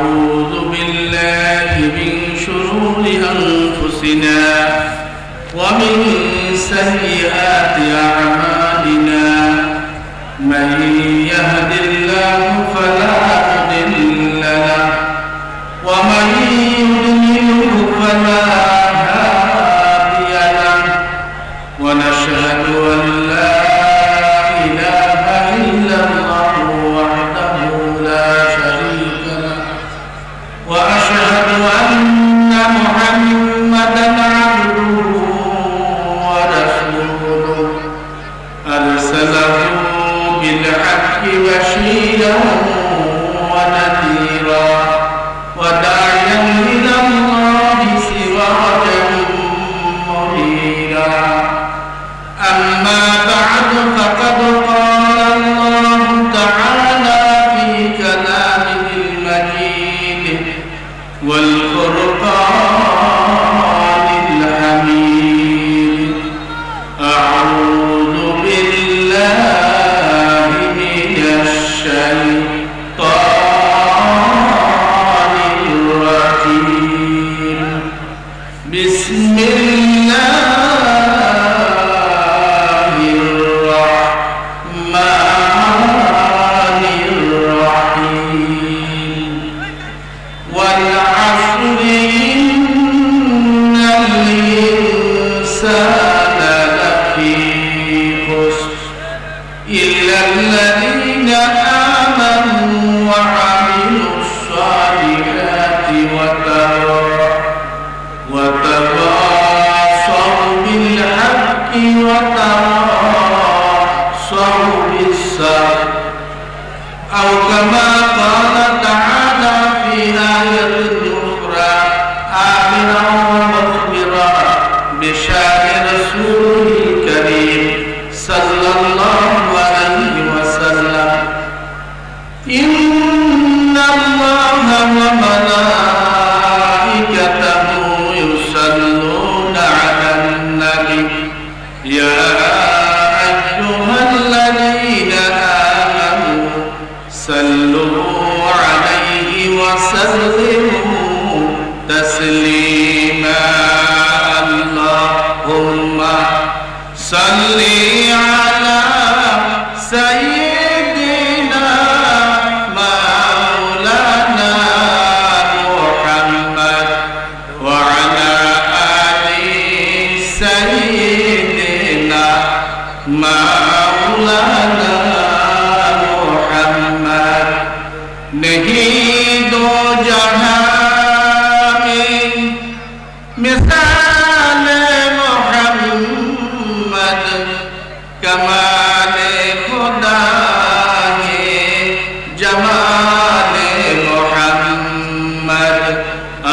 أعوذ بالله من شرور أنفسنا ومن سيئات أعمالنا من يهد الله فلا مضل له ومن يضلل فلا هادي له ونشهد أن لا إله إلا الله وحده لا شريك له وأشهد أن محمدا عبده ورسوله أرسله بالحق بشيرا ونذيرا وداعيا إلى الله سراجا منيرا أما بعد فقد قال الله تعالى في كلامه المجيد والفرقان الحميد أعوذ بالله من الشيطان الرجيم بسم الله الرحمن الرحيم والعصر إن الإنسان لفي خسر إلا الذين آمنوا وعملوا الصالحات وتواصوا بالحق وتواصوا بالصبر أو كما قال تعالى في آية أخرى آمنا ومخبرا بشأن رسوله الكريم صلى الله عليه وسلم إن الله وملائكته يصلون على النبي يا أيها الذين آمنوا صلوا عليه وسلموا تسليما اللهم صل على سيدنا مولانا محمد وعلى آل سيدنا مولانا محمد नहीं दो जहां में मिसाल मोहम्मद कमाल खुदा है जमाल मोहम्मद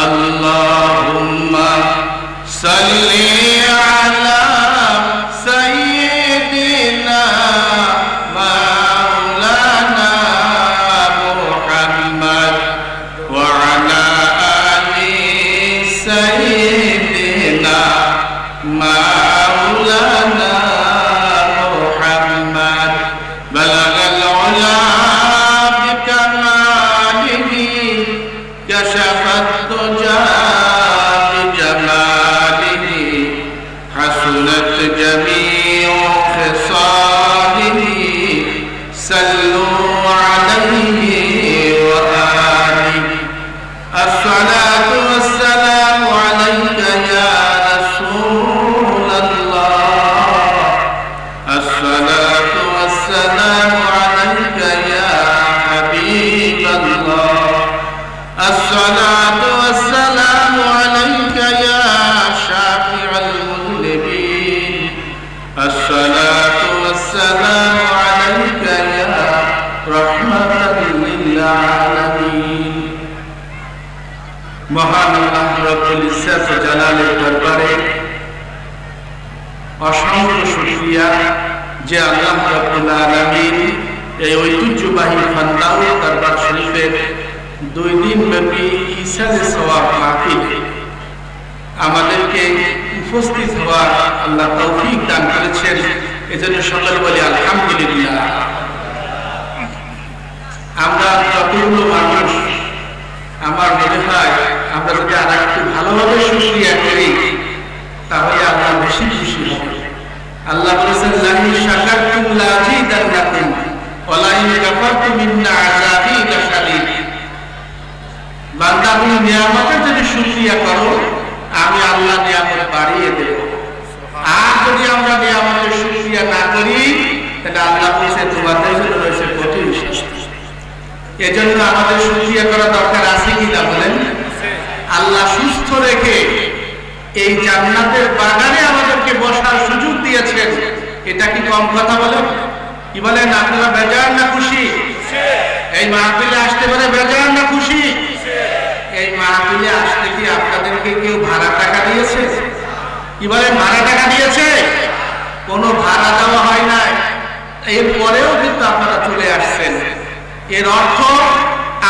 अल्लाहुम्मा सल्ली अला सय्यिदिना मौलाना मुहम्मद व अला आलि सय्यिदिना मौलाना मुहम्मद बलगल उला बिकमालिही कशफत दुजा बिजमालिही हसनत जमीउ खिसालिही सल्लू अलैहि व आलिहि अस्सलातु वस्सलामु अलैका या रसूलल्लाह अस्सलातु वस्सलामु अलैका या हबीबल्लाह अस्सलातु वस्सलामु अलैका या शाफिअल मुज़निबीन अस्सलातु वस्सलामु अलैका या रहमतल लिल आलमीन महान अल्लाह रब्बुल इज्जत व জালালের দরবারে অসংখ্য শুকরিয়া যে আল্লাহ রব্বুল আলামিন এই ঐতিহ্যবাহী ফান্দাউল দরবার শরীফের 2 দিন ব্যাপী ইসালে সওয়াব মাহফিল আমাদেরকে উপস্থিত হওয়ার আল্লাহ তৌফিক দান করেছেন। এজন্য সকলে বলি আলহামদুলিল্লাহ। আমরা যতগুলো মানুষ ভালোভাবে শুকরিয়া করি তাহলে আল্লাহ বেশি খুশি হবে। আল্লাহ বলেছেন লাইন শাকারতুম লাযিদান্নাকুম ওয়া লাইন কাফারতুম ইন্না আযাবি লাশাদীদ। বান্দা তুমি নিয়ামতের যদি শুকরিয়া করো আমি আল্লাহ নিয়ামত বাড়িয়ে দেব, আর যদি আমরা নিয়ামতের শুকরিয়া না করি তাহলে আল্লাহ বলেছে তোমাদের জন্য রয়েছে কঠিন শাস্তি। এজন্য আমাদের শুকরিয়া করা দরকার আছে কিনা বলেন? আল্লাহ সুস্থ রেখে এই জান্নাতের বাগানে আমাদেরকে বসার সুযোগ দিয়েছেন, এটা কি কম কথা বলেন? কি বলেন আপনারা? বেজার না খুশি? এই মাহফিলে আসতে পারে বেজার না খুশি? এই মাহফিলে আসতে কি আপনাদেরকে কেউ ভাড়া টাকা দিয়েছে? কি বলেন? ভাড়া টাকা দিয়েছে? কোনো ভাড়া দেওয়া হয় নাই, এরপরেও কিন্তু আপনারা চলে আসছেন। এর অর্থ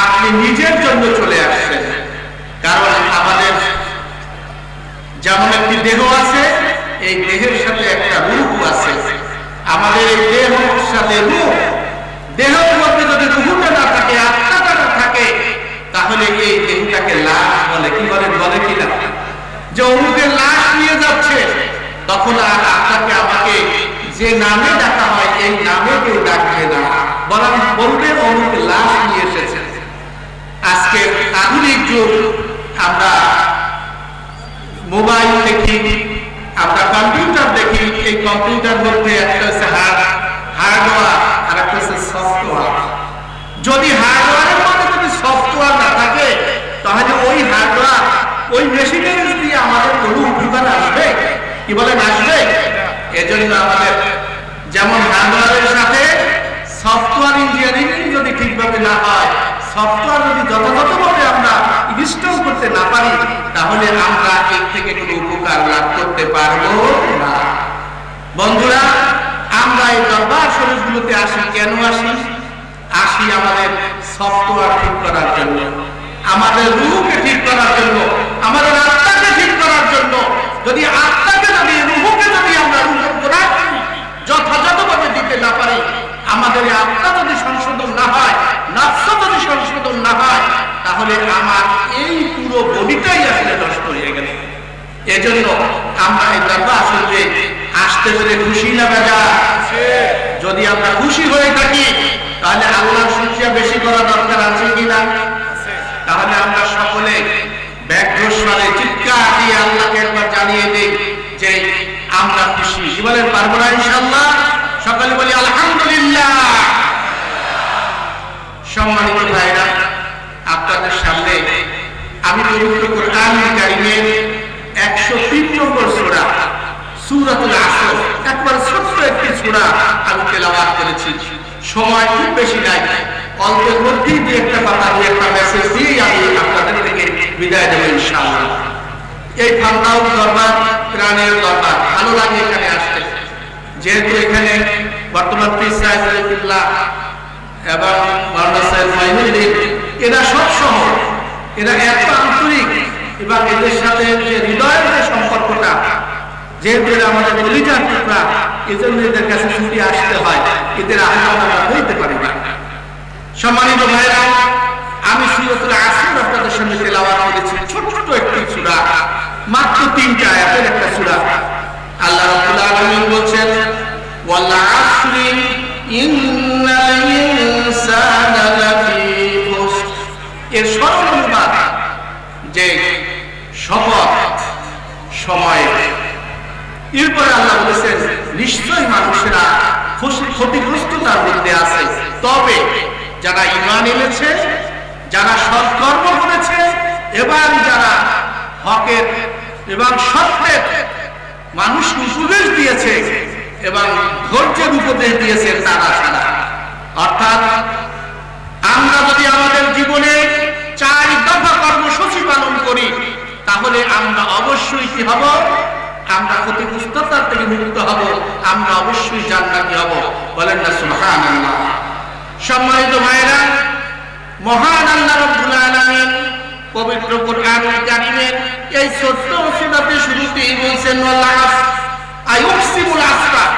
আপনি নিজের জন্য চলে আসছেন। কারণ আমাদের যেমন একটি দেহ আছে, এই দেহের সাথে একটা রূহ আছে। আমাদের এই দেহের সাথে রূহ, দেহের মধ্যে যদি রূহটা না থাকে, আত্মাটা না থাকে, তাহলে এই দেহটাকে লাশ বলে। কি বলে? বলে কিনা? যে অমুকের লাশ নিয়ে যাচ্ছে, তখন আর আপনাকে আমাকে যে নামে ডাকা হয় এই নামে কেউ ডাকবে না, বরং বলবে অমুক লাশ নিয়ে এসেছে। আজকে আধুনিক যুগ, আমরা মোবাইল দেখি, আমরা কম্পিউটার দেখি। এই কম্পিউটার মধ্যে একটা হচ্ছে হার্ডওয়্যার আর একটা হচ্ছে সফটওয়্যার। যদি হার্ডওয়্যারের মধ্যে যদি সফটওয়্যার না থাকে তাহলে ওই হার্ডওয়্যার, ওই মেশিনের দিয়ে আমাদের কোনো উপকার আসবে? কি বলেন? আসবে? এজন্য আমাদের যেমন হার্ডওয়্যারের সাথে সফটওয়্যার ইঞ্জিনিয়ারিং যদি ঠিকভাবে না হয়, সফটওয়্যার যদি যথাযথভাবে আমরা ইনস্টল করতে না পারি, তাহলে আমরা এর থেকে কোনো উপকার লাভ করতে পারবো না। বন্ধুরা, আমরা এই দরবার শরীফগুলোতে আসি কেন আসি? আসি আমাদের সফটওয়্যার ঠিক করার জন্য, আমাদের রূহকে ঠিক করার জন্য, আমাদের আত্মাকে ঠিক করার জন্য। যদি আত্মাকে যদি রূহকে যদি আমরা রূহের গোড়ায় যথাযথভাবে দিতে না পারি, আমাদের আত্মা যদি সংশোধন না হয়, নফস যদি সংশোধন না হয়, তাহলে আমার এই পুরো বডিটাই আসলে নষ্ট হয়ে গেল। এজন্য আমরা এই দরবার আসলে আসতে পেরে খুশি না বেজার? যদি আমরা খুশি হয়ে থাকি তাহলে আল্লাহর শুকরিয়া বেশি করা দরকার আছে কিনা? তাহলে আমরা সকলে ব্যগ্রস্বরে চিৎকার দিয়ে আল্লাহকে একবার জানিয়ে দিই যে আমরা খুশি। কি বলেন? পারবো না ইনশাআল্লাহ? সকলে বলি আলহামদুলিল্লাহ। সম্মানিত ভাইরা, আপনাদের সামনে আমি পবিত্র কোরআন কারীমের 103 নম্বর সূরা সূরাতুল আসর, একবার ছোট্ট একটি সূরা আমি তেলাওয়াত করেছি। সময় খুব বেশি নাই, অল্পের মধ্যেই দুই একটা কথা, দুই একটা মেসেজ দিয়েই আমি আপনাদের থেকে বিদায় দেব ইনশাআল্লাহ। এই ফান্দাউ দরবার প্রাণের দরবার, ভালো লাগে এখানে আসতে। যেহেতু এখানে বর্তমান পীর সাহেব আলহামদুলিল্লাহ এবং মাওলানা সাহেব মাইনুদ্দিন, এরা সব শহর, এরা এত আন্তরিক এবং এদের সাথে যে হৃদয়ের যে সম্পর্কটা, যেহেতু এরা আমাদের কলিজার টুকরা, এজন্য এদের কাছে ছুটি আসতে হয়, এদের আহ্বান আমরা হইতে পারি না। সম্মানিত ভাইরা, আমি সূরাতুল আসর আপনাদের সামনে তেলাওয়াত করেছি, ছোট্ট একটি সূরা, মাত্র 3টা আয়াতের একটা সূরা। আল্লাহ রাব্বুল আলামিন বলছেন ওয়াল আসরি ইন্নাল ইনসানা লাফি খুসর। এর সরল অনুবাদ যে শপথ, সময়। এরপরে আল্লাহ বলেছেন নিশ্চয়ই মানুষেরা ক্ষতিগ্রস্ততার মধ্যে আছে, তবে যারা ঈমান এনেছে, যারা সৎকর্ম করেছে এবং যারা হকের এবং সত্যের মানুষকে উপদেশ দিয়েছে এবং ধৈর্যের উপদেশ দিয়েছে, তারা ছাড়া। অর্থাৎ আমরা যদি আমাদের জীবনে 4 দফা কর্মসূচি পালন করি, তাহলে আমরা অবশ্যই কি হব? আমরা ক্ষতিগ্রস্ততার থেকে মুক্ত হব, আমরা অবশ্যই জান্নাতি হব। বলেন না সুবহানাল্লাহ। সম্মানিত ভাইরা, মহান আল্লাহ রাব্বুল আলামিন পবিত্র কোরআনুল কারীমের এই ছোট্ট সূরাতে শুরুতেই বলেছেন ওয়াল আসর, আইউকসিমুল আসর।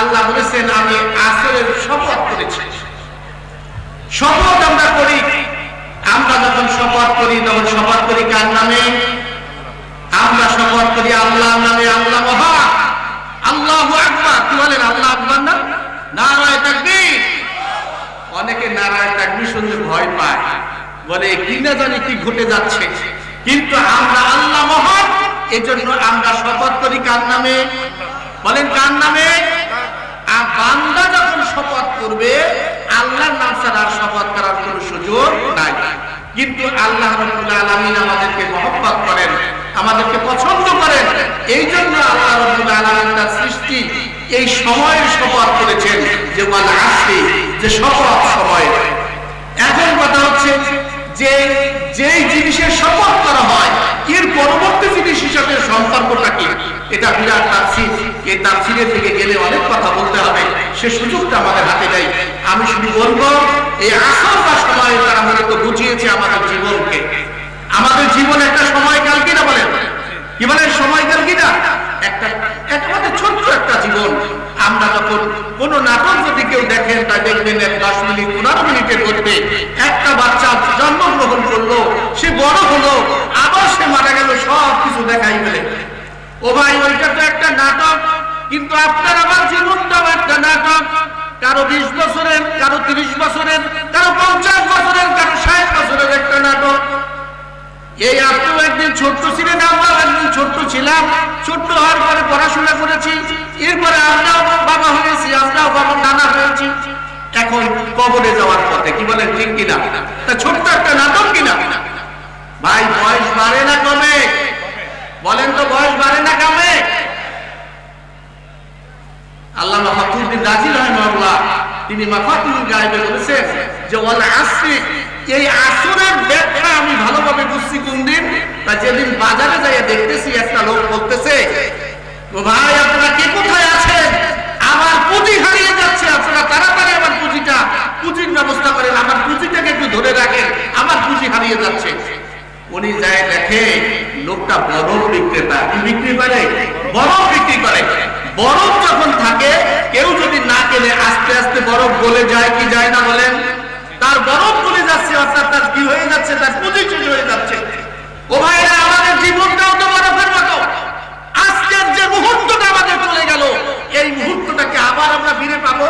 আল্লাহ বলেছেন আমি আসরের শপথ করেছি। শপথ আমরা করি, আমরা যখন শপথ করি তখন শপথ করি কার নামে? বলে কি না জানি কি ঘটে যাচ্ছে, কিন্তু আমরা আল্লাহ মহান, এজন্য আমরা শপথ করি কার নামে? বলেন কার নামে? আর বান্দা যখন শপথ করবে আল্লাহর নাম ছাড়া শপথ করার কোনো সুযোগ নাই। কিন্তু আল্লাহ রাব্বুল আলামিন আমাদেরকে মহব্বত করেন, আমাদেরকে পছন্দ করেন, এই জন্য আল্লাহ রাব্বুল আলামিন তার সৃষ্টি এই সময়ের শপথ করেছেন যে ওয়াল আসরি, যে শপথ সময়। এখন কথা হচ্ছে যে যেই জিনিসের শপথ করা হয় এর পরবর্তী জিনিস হিসাবে সম্পর্কটা কি, এটা বিরাট তাফসীর। এই তাফসীরের থেকে গেলে অনেক কথা বলতে হবে, সে সুযোগটা আমাদের হাতে নেই। আমি শুধু বলবো এই আসর বা সময় তারা মূলত বুঝিয়েছে আমাদের জীবনকে। আমাদের জীবন একটা সময়কাল কিনা, বলেন কি বলেন? সময়কাল কিনা? একটা একেবারে ছোট্ট একটা জীবন। আমরা যখন কোন নাটক যদি কেউ দেখেন তা দেখবেন 10 মিনিট 15 মিনিটের মধ্যে একটা বাচ্চা জন্মগ্রহণ করলো, সে বড় হলো, আবার সে মারা গেল, সব কিছু দেখাই ফেলে। ও ভাই, ওইটা তো একটা নাটক, কিন্তু আপনার আমার জীবনটাও একটা নাটক। কারো 20 বছরের, কারো 30 বছরের, কারো 50 বছরের, কারো 60 বছরের একটা নাটক। এই আপনিও একদিন ছোট্ট ছিলেন, আমরাও একদিন ছোট্ট ছিলাম। ছোট্ট হওয়ার পরে পড়াশোনা করেছি, এরপরে আমরাও বাবা হয়েছি, আমরাও বাবা নানা হয়েছি। এখন কবরে যাওয়ার পথে, কি বলেন ঠিক কিনা? তা ছোট্ট একটা নাটক কিনা? ভাই বয়স বাড়ে না কমে? বলেন তো বয়স বাড়ে না কমে? আল্লামা ফখরুদ্দীন রাজি রাহিমাহুল্লাহ তিনি মাফাতুল গায়বে বলেছেন যে ওয়াল আসরি, এই আসরের ব্যাখ্যা আমি ভালোভাবে বুঝছি কোন দিন? তা যেদিন বাজারে যাইয়া দেখতেছি একটা লোক বলতেছে, ও ভাই আপনারা কে কোথায় আছেন? আমার পুঁজি হারিয়ে যাচ্ছে, আপনারা তাড়াতাড়ি আমার পুঁজির ব্যবস্থা করেন, আমার পুঁজিটাকে একটু ধরে রাখেন, আমার পুঁজি হারিয়ে যাচ্ছে। উনি যায় দেখে লোকটা বরফ বিক্রেতা। কি বিক্রি করে? বরফ বিক্রি করে। বরফ যখন থাকে, কেউ যদি না কেনে আস্তে আস্তে বরফ গলে যায় কি যায় না বলেন? তার বরফ গলে যাচ্ছে, অর্থাৎ তার কি হয়ে যাচ্ছে? তার পুঁজি চুরি হয়ে যাচ্ছে। ও ভাইরা, আমাদের জীবনটাও তো বরফের মতো। আজকের যে মুহূর্তটা আমাদের চলে গেল, এই মুহূর্তটাকে আবার আমরা ফিরে পাবো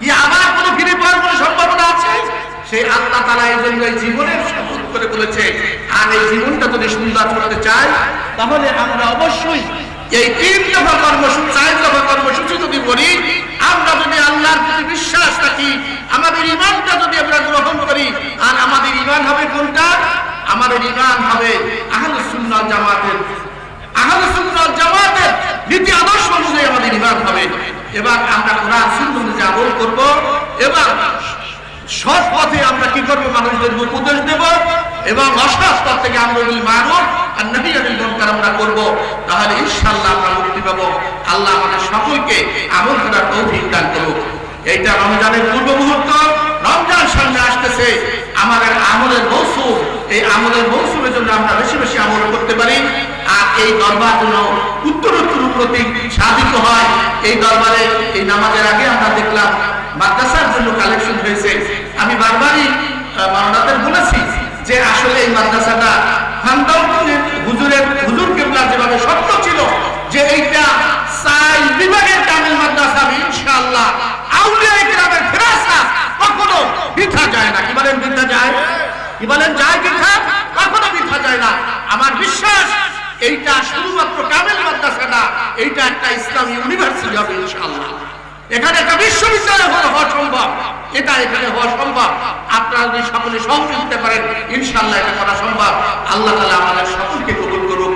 কি? আবার কোনো ফিরে পাওয়ার কোনো সম্ভাবনা আছে? সেই আল্লাহ তাআলা এই জন্য এই জীবনের শপথ করে বলেছে। আর এই জীবনটা যদি সুন্দর করতে চাই, তাহলে আমরা অবশ্যই এই 3 দফা কর্মসূচি, 4 দফা কর্মসূচি যদি করি, আমরা যদি আল্লাহর প্রতি বিশ্বাস রাখি, আমাদের ঈমানটা যদি আমরা গ্রহণ করি, আর আমাদের ঈমান হবে কোনটা? আমাদের ঈমান হবে আহলুস সুন্নাহ জামাতের, আহলুস সুন্নাহ জামাতের নীতি আদর্শ অনুযায়ী আমাদের ঈমান হবে। এবার আমরা কোরআন সুন্নাহ অনুযায়ী আমল করব, এবং সৎ পথে আমরা কি করবো? মানুষদের উপদেশ দেব, এবং অসৎ পথ থেকে আমরুল বিল মারুফ আর নহি আনিল মুনকার আমরা করব। তাহলে ইনশাআল্লাহ আমরা মুক্তি পাবো। আল্লাহ আমাদের সকলকে আমল করার তৌফিক দান করুক। এইটা রমজানের পূর্ব মুহূর্ত, রমজান সামনে আসতেছে, আমাদের আমলের মৌসুম। এই আমলের মৌসুমের জন্য আমরা বেশি বেশি আমল করতে পারি, আর এই দরবার যেন উত্তরোত্তর উন্নতি সাধিত হয়। এই দরবারে এই নামাজের আগে আমরা দেখলাম মাদ্রাসার জন্য কালেকশন হয়েছে। আমি বারবারই মাওলানাদের বলেছি যে আসলে এই মাদ্রাসাটা হুজুর কিবলা যেভাবে সত্য ছিল যে এইটা 4 বিভাগের কামিল মাদ্রাসা, ইনশাআল্লাহ আউলিয়া কিরামের ফেরাসা কখনো বৃথা যায় না। কি বলেন বৃথা যায়? কি বলেন যায় বৃথা? কখনো বৃথা যায় না। আমার বিশ্বাস এইটা শুধুমাত্র কামিল মাদ্রাসা না, এইটা একটা ইসলামী ইউনিভার্সিটি হবে ইনশাআল্লাহ। এখানে একটা বিশ্ববিদ্যালয় হওয়া সম্ভব, এটা এখানে হওয়া সম্ভব। আপনারা যদি সকলে সহযোগিতা করেন, ইনশাআল্লাহ এটা করা সম্ভব। আল্লাহ তাআলা আমাদের সকলকে কবুল করুক।